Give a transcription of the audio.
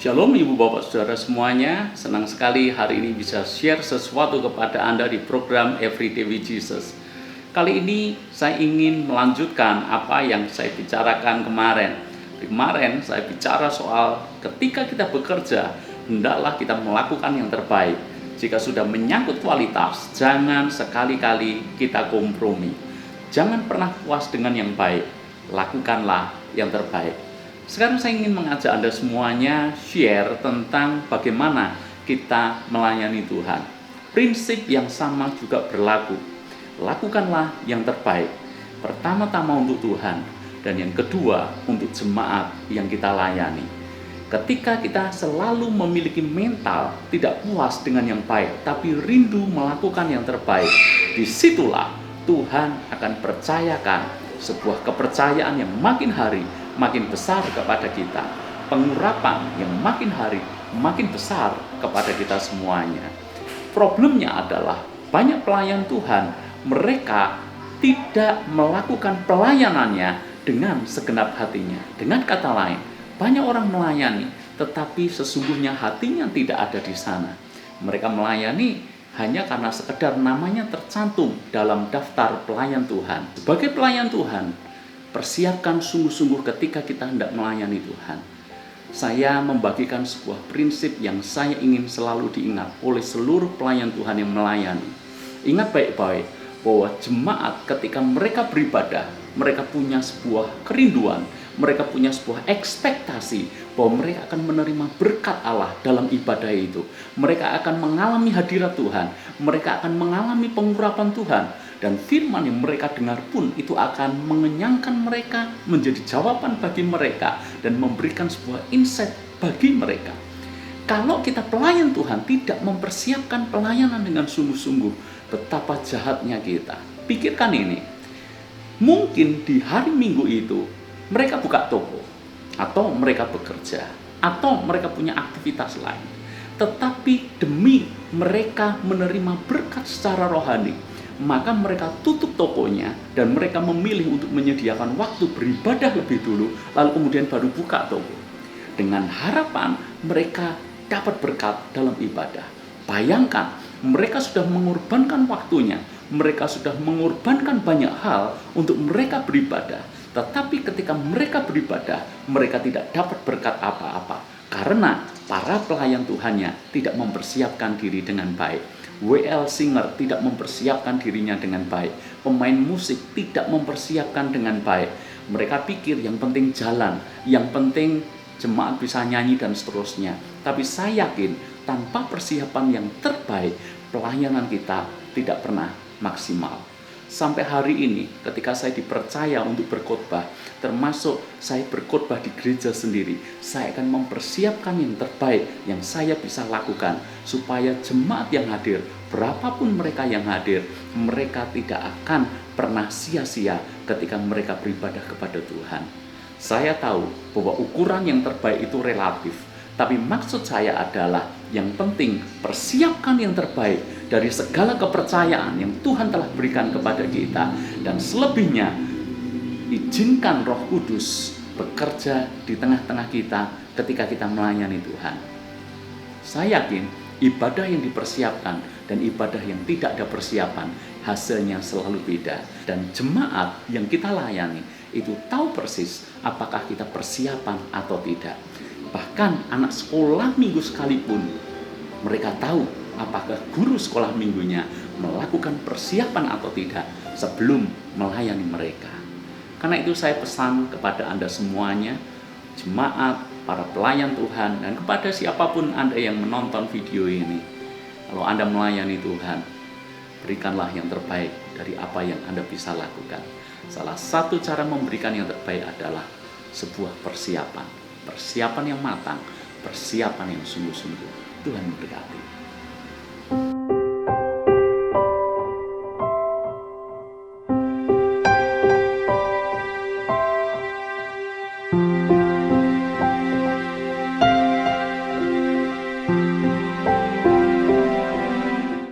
Shalom Ibu Bapak Saudara semuanya, senang sekali hari ini bisa share sesuatu kepada Anda di program Everyday with Jesus. Kali ini saya ingin melanjutkan apa yang saya bicarakan kemarin. Kemarin saya bicara soal ketika kita bekerja, hendaklah kita melakukan yang terbaik. Jika sudah menyangkut kualitas, jangan sekali-kali kita kompromi. Jangan pernah puas dengan yang baik, lakukanlah yang terbaik. Sekarang saya ingin mengajak Anda semuanya share tentang bagaimana kita melayani Tuhan. Prinsip yang sama juga berlaku. Lakukanlah yang terbaik. Pertama-tama untuk Tuhan, dan yang kedua untuk jemaat yang kita layani. Ketika kita selalu memiliki mental tidak puas dengan yang baik, tapi rindu melakukan yang terbaik, disitulah Tuhan akan percayakan sebuah kepercayaan yang makin hari makin besar kepada kita, pengurapan yang makin hari makin besar kepada kita semuanya. Problemnya adalah banyak pelayan Tuhan, mereka tidak melakukan pelayanannya dengan segenap hatinya. Dengan kata lain, banyak orang melayani, tetapi sesungguhnya hatinya tidak ada di sana. Mereka melayani hanya karena sekedar namanya tercantum dalam daftar pelayan Tuhan. Sebagai pelayan Tuhan, persiapkan sungguh-sungguh ketika kita hendak melayani Tuhan. Saya membagikan sebuah prinsip yang saya ingin selalu diingat oleh seluruh pelayan Tuhan yang melayani. Ingat baik-baik bahwa jemaat ketika mereka beribadah, mereka punya sebuah kerinduan, mereka punya sebuah ekspektasi bahwa mereka akan menerima berkat Allah dalam ibadah itu. Mereka akan mengalami hadirat Tuhan, mereka akan mengalami pengurapan Tuhan. Dan firman yang mereka dengar pun itu akan mengenyangkan mereka, menjadi jawaban bagi mereka, dan memberikan sebuah insight bagi mereka. Kalau kita pelayan Tuhan tidak mempersiapkan pelayanan dengan sungguh-sungguh, betapa jahatnya kita. Pikirkan ini, mungkin di hari Minggu itu mereka buka toko, atau mereka bekerja, atau mereka punya aktivitas lain. Tetapi demi mereka menerima berkat secara rohani, maka mereka tutup tokonya dan mereka memilih untuk menyediakan waktu beribadah lebih dulu, lalu kemudian baru buka toko, dengan harapan mereka dapat berkat dalam ibadah. Bayangkan, mereka sudah mengorbankan waktunya, mereka sudah mengorbankan banyak hal untuk mereka beribadah, tetapi ketika mereka beribadah, mereka tidak dapat berkat apa-apa karena para pelayan Tuhannya tidak mempersiapkan diri dengan baik. WL singer tidak mempersiapkan dirinya dengan baik. Pemain musik tidak mempersiapkan dengan baik. Mereka pikir yang penting jalan, yang penting jemaat bisa nyanyi dan seterusnya. Tapi saya yakin tanpa persiapan yang terbaik, pelayanan kita tidak pernah maksimal. Sampai hari ini ketika saya dipercaya untuk berkhotbah, termasuk saya berkhotbah di gereja sendiri, saya akan mempersiapkan yang terbaik yang saya bisa lakukan supaya jemaat yang hadir, berapapun mereka yang hadir, mereka tidak akan pernah sia-sia ketika mereka beribadah kepada Tuhan. Saya tahu bahwa ukuran yang terbaik itu relatif, tapi maksud saya adalah yang penting persiapkan yang terbaik dari segala kepercayaan yang Tuhan telah berikan kepada kita. Dan selebihnya, izinkan Roh Kudus bekerja di tengah-tengah kita ketika kita melayani Tuhan. Saya yakin ibadah yang dipersiapkan dan ibadah yang tidak ada persiapan hasilnya selalu beda. Dan jemaat yang kita layani itu tahu persis apakah kita persiapan atau tidak. Bahkan anak sekolah minggu sekalipun, mereka tahu apakah guru sekolah minggunya melakukan persiapan atau tidak sebelum melayani mereka. Karena itu saya pesan kepada Anda semuanya, jemaat, para pelayan Tuhan, dan kepada siapapun Anda yang menonton video ini. Kalau Anda melayani Tuhan, berikanlah yang terbaik dari apa yang Anda bisa lakukan. Salah satu cara memberikan yang terbaik adalah sebuah persiapan. Persiapan yang matang, persiapan yang sungguh-sungguh. Tuhan memberkati.